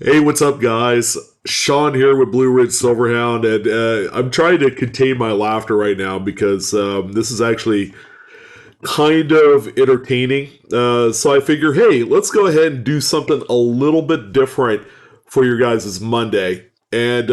Hey, what's up, guys? Sean here with Blue Ridge Silverhound, and I'm trying to contain my laughter right now because this is actually kind of entertaining. So I figure, hey, let's go ahead and do something a little bit different for your guys' Monday. And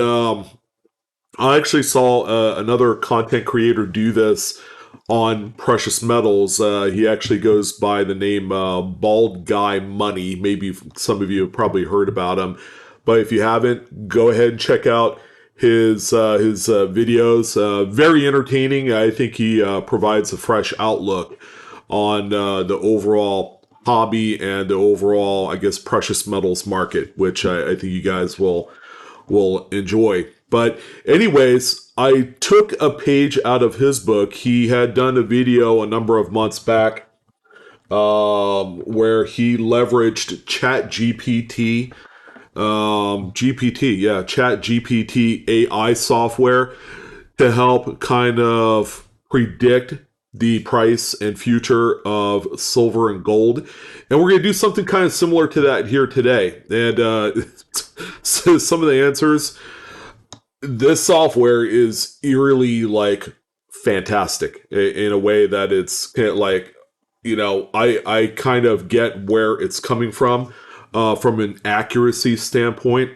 I actually saw another content creator do this on precious metals. He actually goes by the name Bald Guy Money. Maybe some of you have probably heard about him, but if you haven't, go ahead and check out his videos. Very entertaining. I think he provides a fresh outlook on the overall hobby and the overall, I guess, precious metals market, which I think you guys will enjoy. But anyways, I took a page out of his book. He had done a video a number of months back where he leveraged Chat GPT AI software to help kind of predict the price and future of silver and gold. And we're going to do something kind of similar to that here today. And so some of the answers, this software is eerily like fantastic in a way that it's kind of like, I kind of get where it's coming from an accuracy standpoint,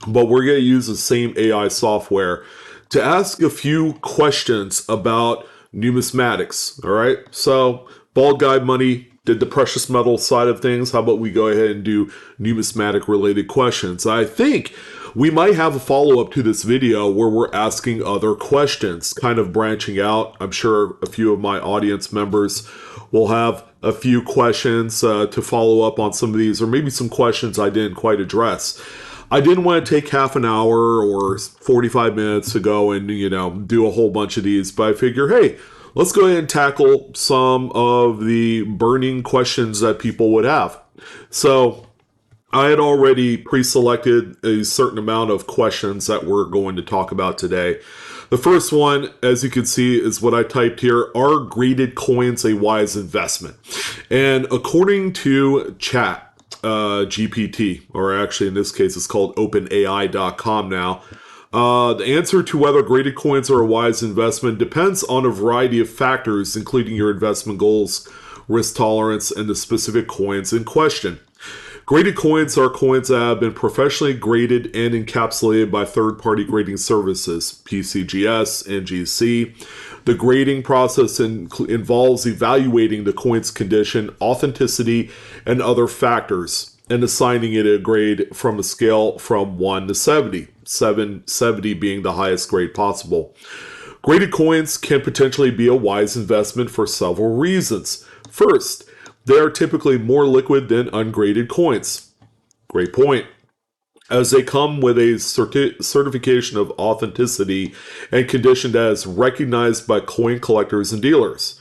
but we're going to use the same AI software to ask a few questions about numismatics. All right. So, Bald Guy Money did the precious metal side of things. How about we go ahead and do numismatic related questions? I think we might have a follow up to this video where we're asking other questions, kind of branching out. I'm sure a few of my audience members will have a few questions to follow up on some of these, or maybe some questions I didn't quite address. I didn't want to take half an hour or 45 minutes to go and, do a whole bunch of these, but I figure, hey, let's go ahead and tackle some of the burning questions that people would have. So I had already pre-selected a certain amount of questions that we're going to talk about today. The first one, as you can see, is what I typed here. Are graded coins a wise investment? And according to Chat GPT, or actually in this case it's called OpenAI.com now, the answer to whether graded coins are a wise investment depends on a variety of factors, including your investment goals, risk tolerance, and the specific coins in question. Graded coins are coins that have been professionally graded and encapsulated by third-party grading services, PCGS and GC. The grading process involves evaluating the coin's condition, authenticity, and other factors, and assigning it a grade from a scale from 1 to 70, 70 being the highest grade possible. Graded coins can potentially be a wise investment for several reasons. First, they are typically more liquid than ungraded coins. Great point. As they come with a certification of authenticity and condition that is recognized by coin collectors and dealers.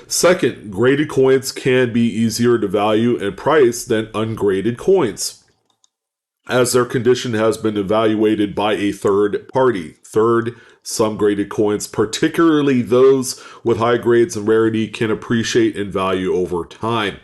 Second, graded coins can be easier to value and price than ungraded coins, as their condition has been evaluated by a third party. Third, some graded coins, particularly those with high grades and rarity, can appreciate in value over time.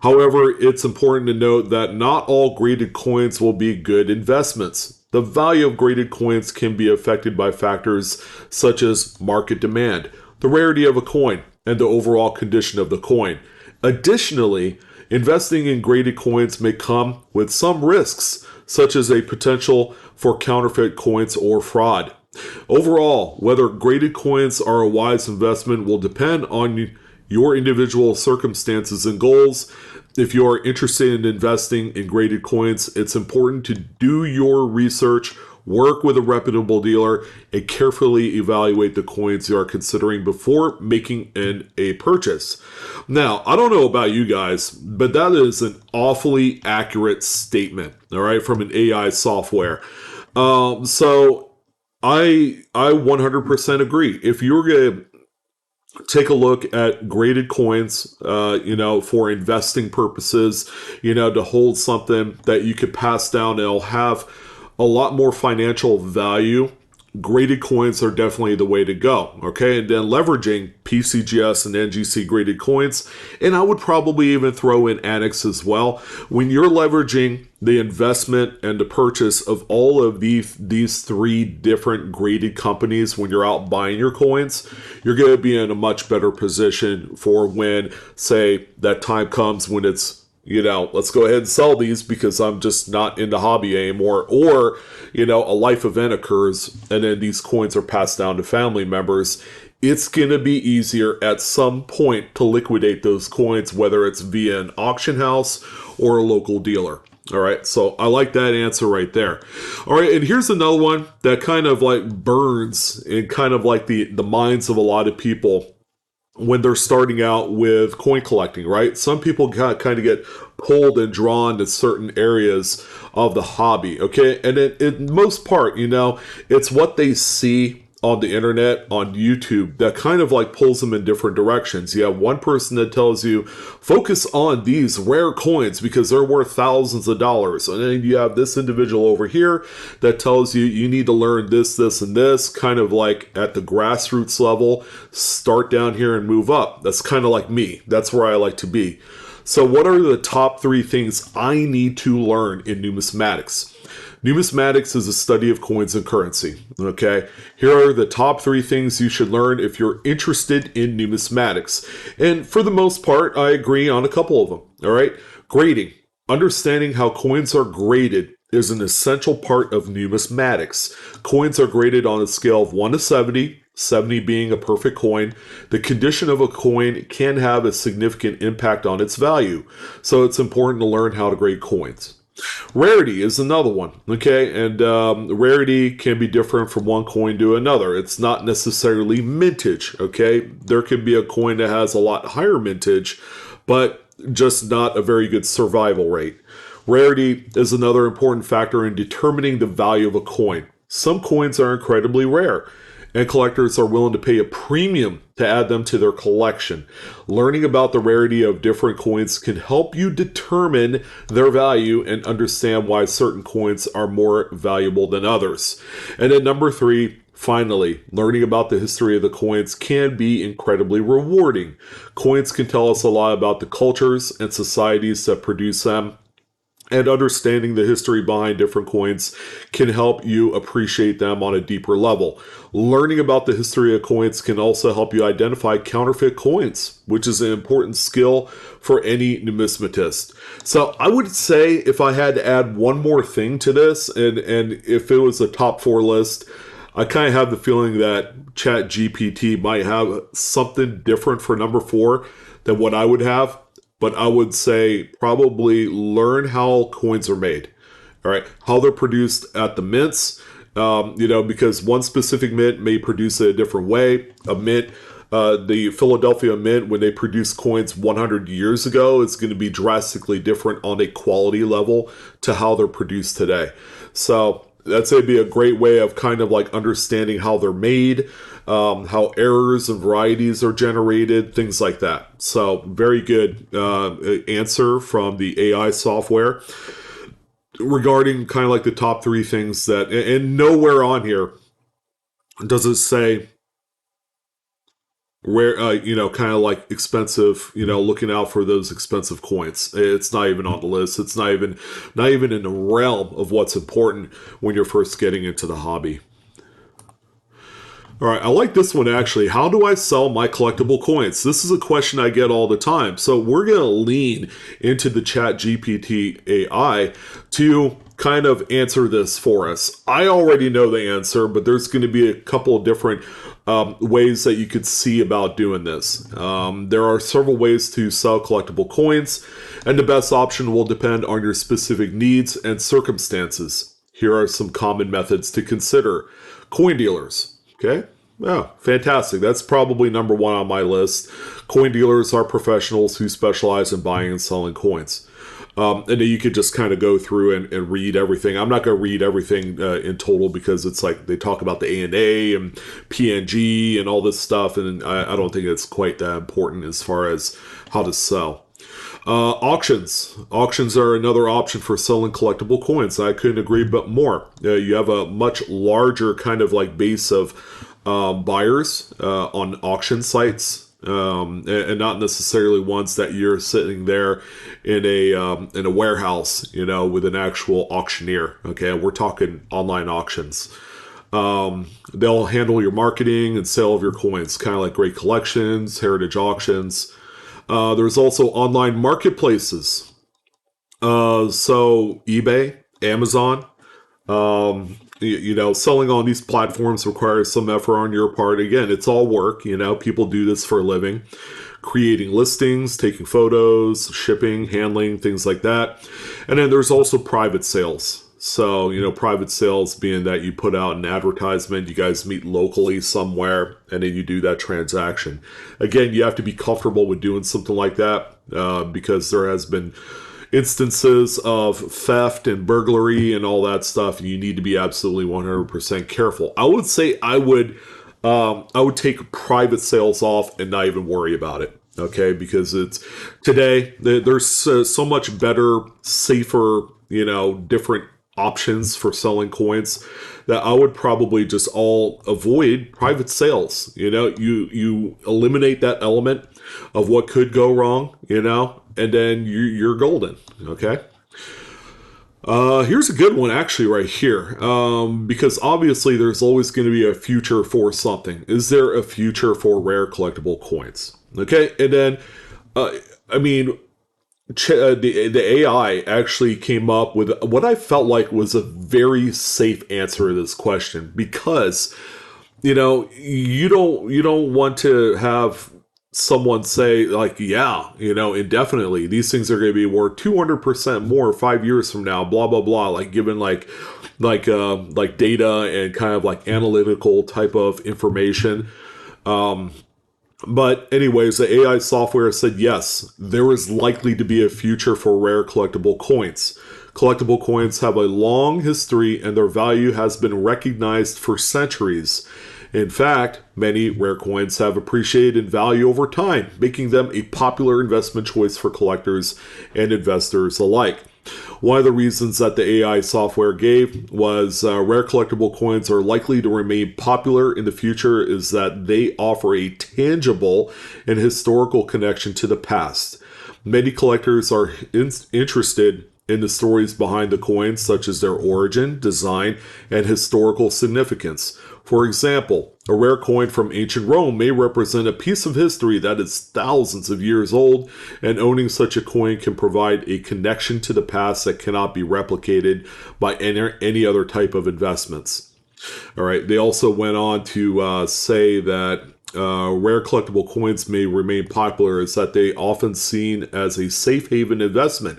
However, it's important to note that not all graded coins will be good investments. The value of graded coins can be affected by factors such as market demand, the rarity of a coin, and the overall condition of the coin. Additionally, investing in graded coins may come with some risks, such as a potential for counterfeit coins or fraud. Overall, whether graded coins are a wise investment will depend on your individual circumstances and goals. If you are interested in investing in graded coins, it's important to do your research, work with a reputable dealer, and carefully evaluate the coins you are considering before making a purchase. Now, I don't know about you guys, but that is an awfully accurate statement, all right, from an AI software. So I 100% agree. If you're going to take a look at graded coins, for investing purposes, to hold something that you could pass down, it'll have a lot more financial value graded coins are definitely the way to go. Okay, and then leveraging PCGS and NGC graded coins, and I would probably even throw in Annex as well. When you're leveraging the investment and the purchase of all of these three different graded companies, when you're out buying your coins, you're going to be in a much better position for when, say, that time comes when it's, let's go ahead and sell these because I'm just not in the hobby anymore. Or, a life event occurs and then these coins are passed down to family members. It's going to be easier at some point to liquidate those coins, whether it's via an auction house or a local dealer. All right, so I like that answer right there. All right, and here's another one that kind of like burns in kind of like the minds of a lot of people when they're starting out with coin collecting, right? Some people kind of get pulled and drawn to certain areas of the hobby, okay? And in most part, it's what they see on the internet, on YouTube, that kind of like pulls them in different directions. You have one person that tells you, focus on these rare coins because they're worth thousands of dollars. And then you have this individual over here that tells you, you need to learn this, this, and this, kind of like at the grassroots level, start down here and move up. That's kind of like me. That's where I like to be. So what are the top 3 things I need to learn in numismatics? Numismatics is a study of coins and currency, okay? Here are the top 3 things you should learn if you're interested in numismatics. And for the most part, I agree on a couple of them, all right? Grading. Understanding how coins are graded is an essential part of numismatics. Coins are graded on a scale of 1 to 70, 70 being a perfect coin. The condition of a coin can have a significant impact on its value, so it's important to learn how to grade coins. Rarity is another one, okay? And rarity can be different from one coin to another. It's not necessarily mintage, okay? There can be a coin that has a lot higher mintage, but just not a very good survival rate. Rarity is another important factor in determining the value of a coin. Some coins are incredibly rare, and collectors are willing to pay a premium to add them to their collection. Learning about the rarity of different coins can help you determine their value and understand why certain coins are more valuable than others. And then number 3, finally, learning about the history of the coins can be incredibly rewarding. Coins can tell us a lot about the cultures and societies that produce them. And understanding the history behind different coins can help you appreciate them on a deeper level. Learning about the history of coins can also help you identify counterfeit coins, which is an important skill for any numismatist. So I would say if I had to add one more thing to this, and if it was a top 4 list, I kind of have the feeling that ChatGPT might have something different for number 4 than what I would have. But I would say probably learn how coins are made, all right? How they're produced at the mints, because one specific mint may produce it a different way. A mint, the Philadelphia Mint, when they produced coins 100 years ago, is going to be drastically different on a quality level to how they're produced today. So that's going to be a great way of kind of like understanding how they're made, how errors and varieties are generated, things like that. So very good answer from the AI software regarding kind of like the top 3 things that, and nowhere on here does it say where, kind of like expensive, looking out for those expensive coins. It's not even on the list. It's not even in the realm of what's important when you're first getting into the hobby. All right, I like this one actually. How do I sell my collectible coins? This is a question I get all the time. So we're going to lean into the ChatGPT AI to kind of answer this for us. I already know the answer, but there's going to be a couple of different ways that you could see about doing this. There are several ways to sell collectible coins, and the best option will depend on your specific needs and circumstances. Here are some common methods to consider. Coin dealers. Okay. Oh, fantastic. That's probably number 1 on my list. Coin dealers are professionals who specialize in buying and selling coins. And then you could just kind of go through and read everything. I'm not going to read everything in total because it's like they talk about the ANA and PNG and all this stuff. And I don't think it's quite that important as far as how to sell. Auctions. Auctions are another option for selling collectible coins. I couldn't agree but more. You have a much larger kind of like base of buyers on auction sites, and not necessarily ones that you're sitting there in a warehouse, with an actual auctioneer. Okay, we're talking online auctions. They'll handle your marketing and sale of your coins, kind of like Great Collections, Heritage Auctions. There's also online marketplaces. So eBay, Amazon, selling on these platforms requires some effort on your part. Again, it's all work. People do this for a living, creating listings, taking photos, shipping, handling, things like that. And then there's also private sales. So, private sales being that you put out an advertisement, you guys meet locally somewhere, and then you do that transaction. Again, you have to be comfortable with doing something like that because there has been instances of theft and burglary and all that stuff, and you need to be absolutely 100% careful. I would say I would take private sales off and not even worry about it. Okay, because it's today there's so much better, safer, different options for selling coins that I would probably just all avoid private sales. You eliminate that element of what could go wrong, and then you're golden. Okay. Here's a good one actually right here, because obviously there's always going to be a future for something. Is there a future for rare collectible coins? Okay, and then, the AI actually came up with what I felt like was a very safe answer to this question, because you don't want to have someone say like, indefinitely these things are going to be worth 200% more 5 years from now, blah blah blah, like given like data and kind of like analytical type of information. But anyways, the AI software said yes, there is likely to be a future for rare collectible coins. Collectible coins have a long history and their value has been recognized for centuries. In fact, many rare coins have appreciated in value over time, making them a popular investment choice for collectors and investors alike. One of the reasons that the AI software gave was rare collectible coins are likely to remain popular in the future is that they offer a tangible and historical connection to the past. Many collectors are interested in the stories behind the coins, such as their origin, design, and historical significance. For example, a rare coin from ancient Rome may represent a piece of history that is thousands of years old, and owning such a coin can provide a connection to the past that cannot be replicated by any other type of investments. All right. They also went on to say that rare collectible coins may remain popular is that they often seen as a safe haven investment.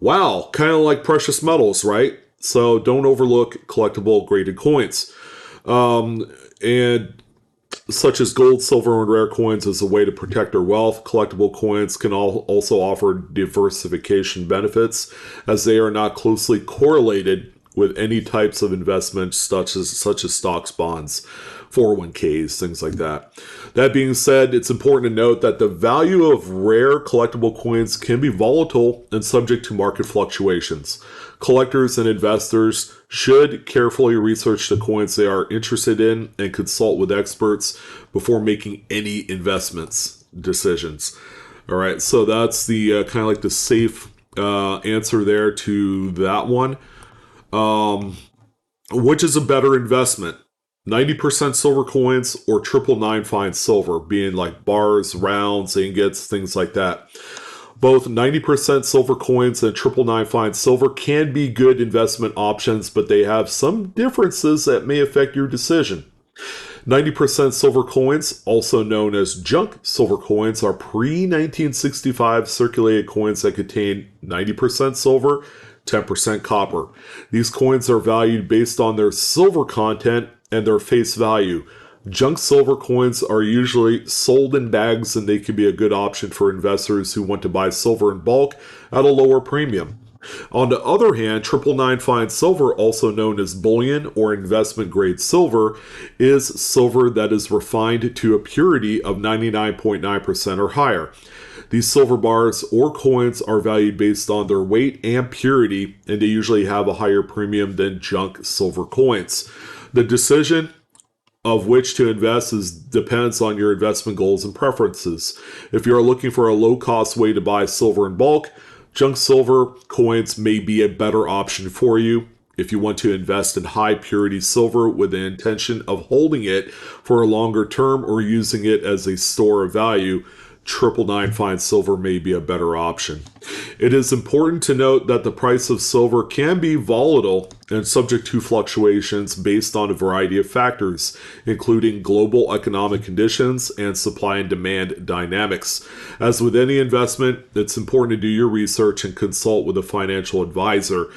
Wow, kind of like precious metals, right? So don't overlook collectible graded coins. And such as gold, silver, and rare coins as a way to protect their wealth. Collectible coins can also offer diversification benefits as they are not closely correlated with any types of investments such as stocks, bonds, 401ks, things like that. That being said, it's important to note that the value of rare collectible coins can be volatile and subject to market fluctuations. Collectors and investors should carefully research the coins they are interested in and consult with experts before making any investments decisions. All right, so that's the kind of like the safe answer there to that one. Which is a better investment? 90% silver coins or 999 fine silver, being like bars, rounds, ingots, things like that. Both 90% silver coins and 999 fine silver can be good investment options, but they have some differences that may affect your decision. 90% silver coins, also known as junk silver coins, are pre-1965 circulated coins that contain 90% silver, 10% copper. These coins are valued based on their silver content and their face value. Junk silver coins are usually sold in bags, and they can be a good option for investors who want to buy silver in bulk at a lower premium. On the other hand, 999 fine silver, also known as bullion or investment grade silver, is silver that is refined to a purity of 99.9% or higher. These silver bars or coins are valued based on their weight and purity, and they usually have a higher premium than junk silver coins. The decision of which to invest depends on your investment goals and preferences. If you are looking for a low-cost way to buy silver in bulk, junk silver coins may be a better option for you. If you want to invest in high-purity silver with the intention of holding it for a longer term or using it as a store of value, 999 fine silver may be a better option. It is important to note that the price of silver can be volatile and subject to fluctuations based on a variety of factors, including global economic conditions and supply and demand dynamics. As with any investment, it's important to do your research and consult with a financial advisor,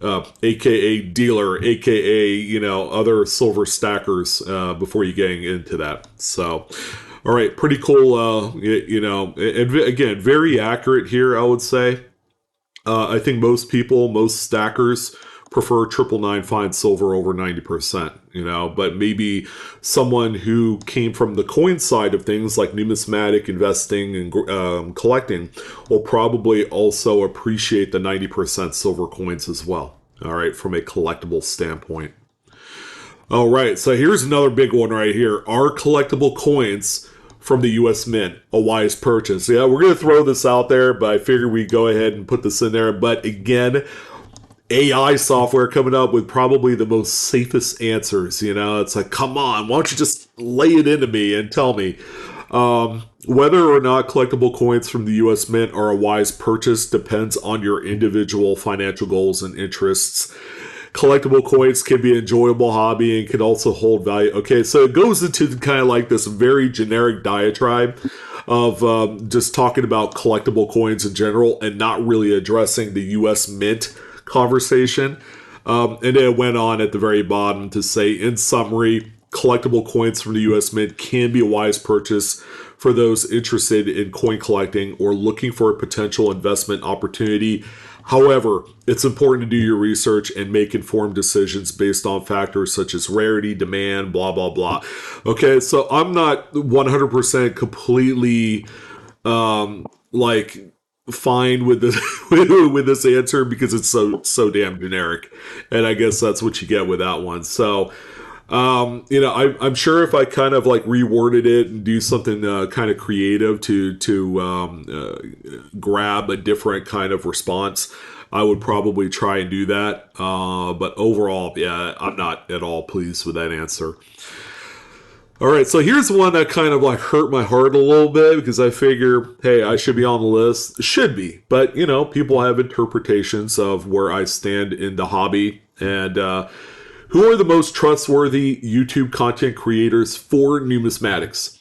aka dealer, aka, other silver stackers, before you getting into that. So, all right, pretty cool, and again, very accurate here, I would say. I think most stackers prefer 999 fine silver over 90%, but maybe someone who came from the coin side of things like numismatic investing and collecting will probably also appreciate the 90% silver coins as well, all right, from a collectible standpoint. All right, so here's another big one right here. Are collectible coins from the U.S. Mint a wise purchase? Yeah, we're going to throw this out there, but I figured we'd go ahead and put this in there. But again, AI software coming up with probably the most safest answers. It's like, come on, why don't you just lay it into me and tell me? Whether or not collectible coins from the U.S. Mint are a wise purchase depends on your individual financial goals and interests. Collectible coins can be an enjoyable hobby and can also hold value. Okay, so it goes into kind of like this very generic diatribe of just talking about collectible coins in general and not really addressing the U.S. Mint conversation. And then it went on at the very bottom to say, in summary, collectible coins from the U.S. Mint can be a wise purchase for those interested in coin collecting or looking for a potential investment opportunity. However, it's important to do your research and make informed decisions based on factors such as rarity, demand, blah, blah, blah. Okay, so I'm not 100% completely fine with this with this answer because it's so damn generic, and I guess that's what you get with that one. So I'm sure if I kind of like reworded it and do something kind of creative to grab a different kind of response, I would probably try and do that. But overall, yeah, I'm not at all pleased with that answer. All right, so here's one that kind of like hurt my heart a little bit because I figure, hey, I should be on the list. Should be. But, people have interpretations of where I stand in the hobby. And who are the most trustworthy YouTube content creators for numismatics?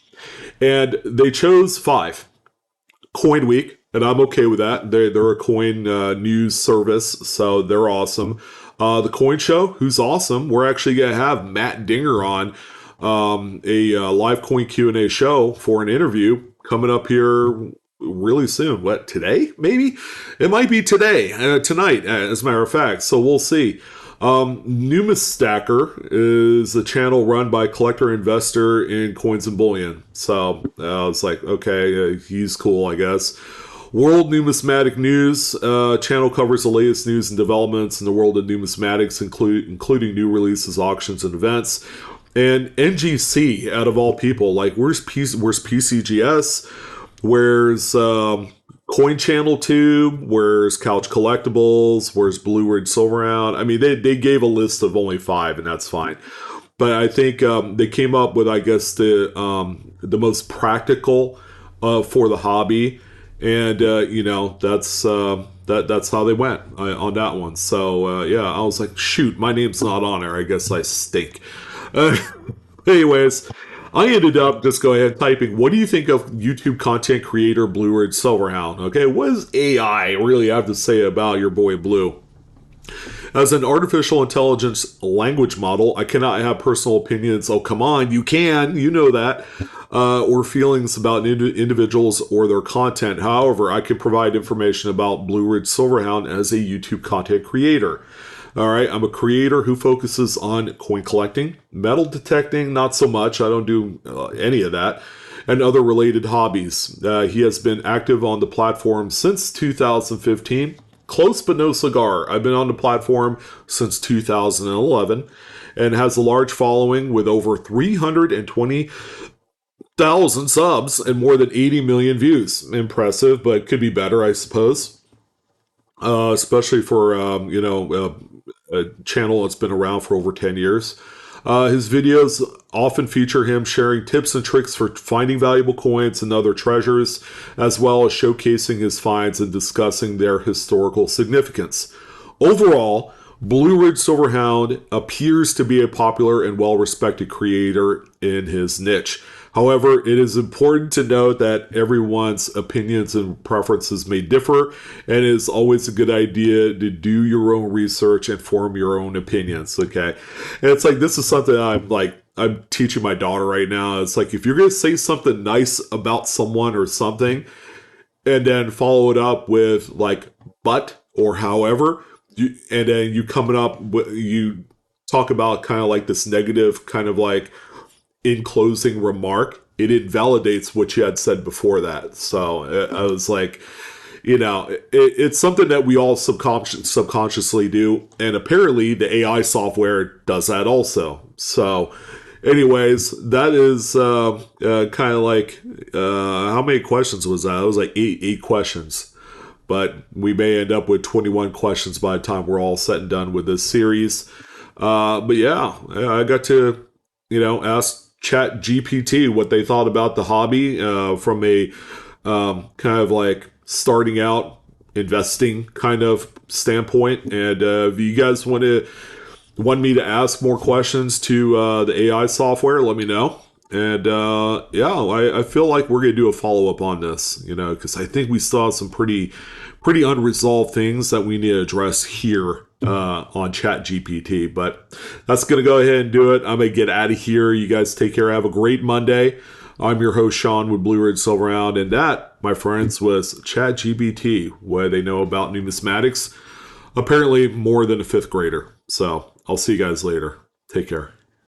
And they chose 5. Coin Week, and I'm okay with that. They're a coin news service, so they're awesome. The Coin Show, who's awesome. We're actually going to have Matt Dinger on a live coin Q&A show for an interview coming up here really soon. What, today? Maybe? It might be today, tonight, as a matter of fact. So we'll see. Numistacker is a channel run by collector investor in coins and bullion. So I was like, okay, he's cool, I guess. World Numismatic News channel covers the latest news and developments in the world of numismatics, including new releases, auctions, and events. And NGC, out of all people, like where's PCGS? Where's Coin Channel Tube? Where's Couch Collectibles? Where's BlueRidgeSilverhound? I mean, they gave a list of only 5, and that's fine. But I think they came up with, I guess, the most practical for the hobby, and that's how they went on that one. So yeah, I was like, shoot, my name's not on there. I guess I stink. Anyways, I ended up just going ahead and typing, what do you think of YouTube content creator BlueRidgeSilverhound? Okay, what does AI really have to say about your boy Blue? As an artificial intelligence language model, I cannot have personal opinions. Oh, come on, you can, you know that. Or feelings about individuals or their content. However, I can provide information about BlueRidgeSilverhound as a YouTube content creator. All right, I'm a creator who focuses on coin collecting, metal detecting, not so much. I don't do any of that. and other related hobbies. He has been active on the platform since 2015. Close but no cigar. I've been on the platform since 2011 and has a large following with over 320,000 subs and more than 80 million views. Impressive, but could be better, I suppose. Especially for a channel that's been around for over 10 years. His videos often feature him sharing tips and tricks for finding valuable coins and other treasures, as well as showcasing his finds and discussing their historical significance. Overall, Blue Ridge Silverhound appears to be a popular and well-respected creator in his niche. However, it is important to note that everyone's opinions and preferences may differ, and it is always a good idea to do your own research and form your own opinions, okay? And it's like, this is something I'm teaching my daughter right now. It's like, if you're going to say something nice about someone or something, and then follow it up with like, but, or however, and then you coming up with, you talk about kind of like this negative kind of like in closing remark, it invalidates what you had said before that. So I was like, it's something that we all subconsciously do, and apparently the AI software does that also. So anyways, that is kind of like how many questions was that? It was like eight questions, but we may end up with 21 questions by the time we're all set and done with this series. But yeah, I got to ask Chat GPT what they thought about the hobby from a kind of like starting out investing kind of standpoint. And if you guys want me to ask more questions to the AI software, let me know. And I feel like we're gonna do a follow up on this, because I think we still have some pretty unresolved things that we need to address here on Chat GPT. But that's gonna go ahead and do it. I'm gonna get out of here. You guys take care. Have a great Monday. I'm your host Sean with Blue Ridge Silverhound, and that, my friends, was Chat GPT, what they know about numismatics. Apparently more than a fifth grader. So I'll see you guys later. Take care.